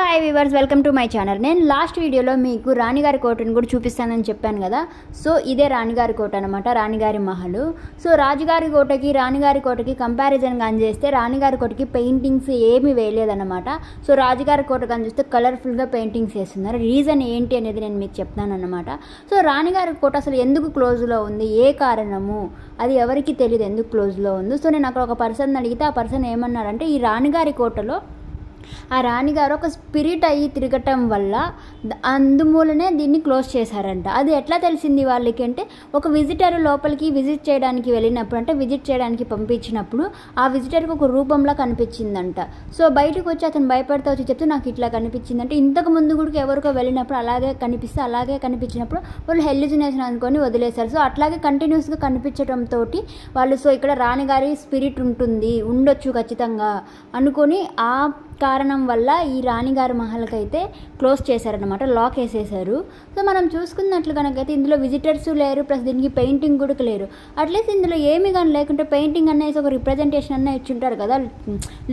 Hi weavers, welcome to my channel. నేను last వీడియోలో మీకు రాణిగారి కోటను కూడా చూపిస్తానని చెప్పాను కదా. సో ఇదే రాణిగారి కోట అనమాట, రాణిగారి మహల్. సో రాజుగారి కోటకి రాణిగారి కోటకి కంపారిజన్ కానీ చేస్తే రాణిగారి కోటకి పెయింటింగ్స్ ఏమీ వేయలేదన్నమాట. సో రాజుగారి కోట కానీ చూస్తే కలర్ఫుల్గా పెయింటింగ్స్ వేస్తున్నారు. రీజన్ ఏంటి అనేది నేను మీకు చెప్తాను అనమాట. సో రాణిగారి కోట అసలు ఎందుకు క్లోజ్లో ఉంది, ఏ కారణము అది ఎవరికి తెలియదు ఎందుకు క్లోజ్లో ఉంది. సో నేను అక్కడ ఒక పర్సన్ అడిగితే ఆ పర్సన్ ఏమన్నారంటే, ఈ రాణిగారి కోటలో ఆ రాణిగారు ఒక స్పిరిట్ అయ్యి తిరగటం వల్ల అందుమూలనే దీన్ని క్లోజ్ చేశారంట. అది ఎట్లా తెలిసింది వాళ్ళకి అంటే, ఒక విజిటర్ లోపలికి విజిట్ చేయడానికి వెళ్ళినప్పుడు, అంటే విజిట్ చేయడానికి పంపించినప్పుడు ఆ విజిటర్కి ఒక రూపంలా కనిపించిందంట. సో బయటకు వచ్చి అతను భయపడతా వచ్చి చెప్తే నాకు ఇట్లా కనిపించిందంటే, ఇంతకు ముందు కూడా ఎవరికో వెళ్ళినప్పుడు అలాగే కనిపించినప్పుడు వాళ్ళు హెల్యూసినేషన్ అనుకొని వదిలేశారు. సో అట్లాగే కంటిన్యూస్గా కనిపించడంతో వాళ్ళు సో ఇక్కడ రాణిగారి స్పిరిట్ ఉండొచ్చు ఖచ్చితంగా అనుకొని ఆ కారణం వల్ల ఈ రాణిగారి మహల్కి అయితే క్లోజ్ చేశారనమాట, లాక్ వేసేసారు. సో మనం చూసుకున్నట్లు కనుకైతే ఇందులో విజిటర్స్ లేరు, ప్లస్ దీనికి పెయింటింగ్ కూడా లేరు. అట్లీస్ట్ ఇందులో ఏమి కానీ లేకుంటే పెయింటింగ్ అనేసి ఒక రిప్రజెంటేషన్ అన్న ఇచ్చుంటారు కదా,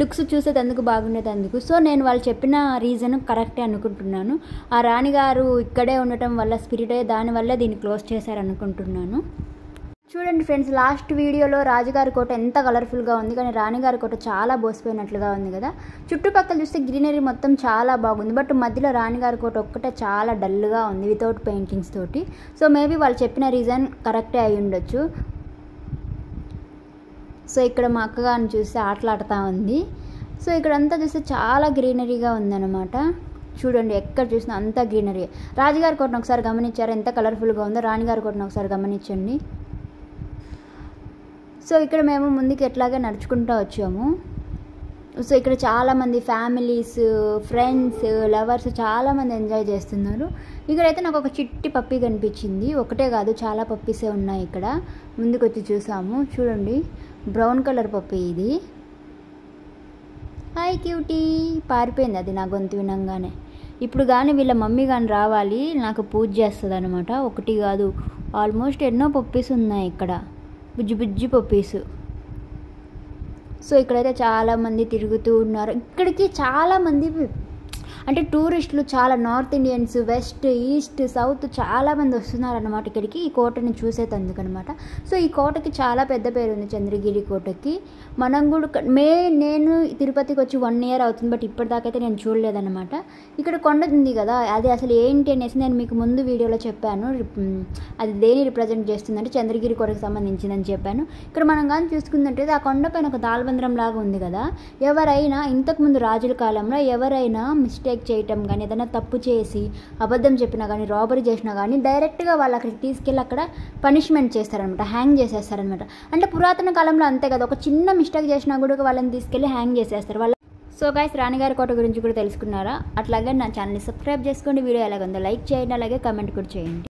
లుక్స్ చూసేటందుకు బాగుండేటందుకు. సో నేను వాళ్ళు చెప్పిన రీజన్ కరెక్టే అనుకుంటున్నాను. ఆ రాణిగారు ఇక్కడే ఉండటం వల్ల స్పిరిట్ అయ్యే దానివల్ల దీన్ని క్లోజ్ చేశారనుకుంటున్నాను. చూడండి ఫ్రెండ్స్, లాస్ట్ వీడియోలో రాజుగారి కోట ఎంత కలర్ఫుల్గా ఉంది, కానీ రాణిగారి కోట చాలా బోసిపోయినట్లుగా ఉంది కదా. చుట్టుపక్కల చూస్తే గ్రీనరీ మొత్తం చాలా బాగుంది, బట్ మధ్యలో రాణిగారి కోట ఒక్కటే చాలా డల్గా ఉంది వితౌట్ పెయింటింగ్స్ తోటి. సో మేబీ వాళ్ళు చెప్పిన రీజన్ కరెక్టే అయి ఉండొచ్చు. సో ఇక్కడ మా అక్కగారిని చూస్తే ఆటలాడుతూ ఉంది. సో ఇక్కడంతా చూస్తే చాలా గ్రీనరీగా ఉందన్నమాట. చూడండి, ఎక్కడ చూసినా అంతా గ్రీనరీ. రాజుగారి కోటను ఒకసారి గమనించారు ఎంత కలర్ఫుల్గా ఉందో, రాణిగారి కోటను ఒకసారి గమనించండి. సో ఇక్కడ మేము ముందుకు ఎట్లాగే నడుచుకుంటూ వచ్చాము. సో ఇక్కడ చాలామంది ఫ్యామిలీస్, ఫ్రెండ్స్, లవర్స్ చాలామంది ఎంజాయ్ చేస్తున్నారు. ఇక్కడైతే నాకు ఒక చిట్టి పప్పి కనిపించింది. ఒకటే కాదు, చాలా పప్పీసే ఉన్నాయి ఇక్కడ. ముందుకు వచ్చి చూసాము. చూడండి, బ్రౌన్ కలర్ పప్పి ఇది. హాయ్ క్యూటీ, పారిపోయింది అది నా గొంతు వినంగానే. ఇప్పుడు కానీ వీళ్ళ మమ్మీ కానీ రావాలి, నాకు పూజ చేస్తుంది అనమాట. ఒకటి కాదు, ఆల్మోస్ట్ ఎన్నో పప్పీస్ ఉన్నాయి ఇక్కడ, బుజ్జి బుజ్జి పప్పీసు. సో ఇక్కడైతే చాలామంది తిరుగుతూ ఉన్నారు. ఇక్కడికి చాలామంది అంటే టూరిస్టులు, చాలా north Indians, west, east, south చాలామంది వస్తున్నారన్నమాట ఇక్కడికి, ఈ కోటని చూసేటందుకనమాట. సో ఈ కోటకి చాలా పెద్ద పేరు ఉంది, చంద్రగిరి కోటకి. మనం కూడా నేను తిరుపతికి వచ్చి 1 ఇయర్ అవుతుంది, బట్ ఇప్పటిదాకైతే నేను చూడలేదన్నమాట. ఇక్కడ కొండ ఉంది కదా, అది అసలు ఏంటి అనేసి నేను మీకు ముందు వీడియోలో చెప్పాను. అది దేని రిప్రజెంట్ చేస్తుందంటే చంద్రగిరి కోటకి సంబంధించిందని చెప్పాను. ఇక్కడ మనం కానీ చూసుకున్నట్టయితే ఆ కొండపైన ఒక దాల్బంద్రం లాగా ఉంది కదా. ఎవరైనా ఇంతకుముందు రాజుల కాలంలో ఎవరైనా మిస్టేక్ చేయటం కానీ, ఏదైనా తప్పు చేసి అబద్ధం చెప్పినా కానీ, రాబరీ చేసినా కానీ డైరెక్ట్గా వాళ్ళు అక్కడికి తీసుకెళ్ళి అక్కడ పనిష్మెంట్ చేస్తారనమాట, హ్యాంగ్ చేసేస్తారనమాట. అంటే పురాతన కాలంలో అంతే కదా, ఒక చిన్న మిస్టేక్ చేసినా కూడా వాళ్ళని తీసుకెళ్ళి హ్యాంగ్ చేసేస్తారు వాళ్ళు. సో గైస్, రాణిగారి కోట గురించి కూడా తెలుసుకున్నారా? అట్లాగే నా ఛానల్ని సబ్స్క్రైబ్ చేసుకోండి. వీడియో ఎలాగుందో లైక్ చేయండి, అలాగే కమెంట్ కూడా చేయండి.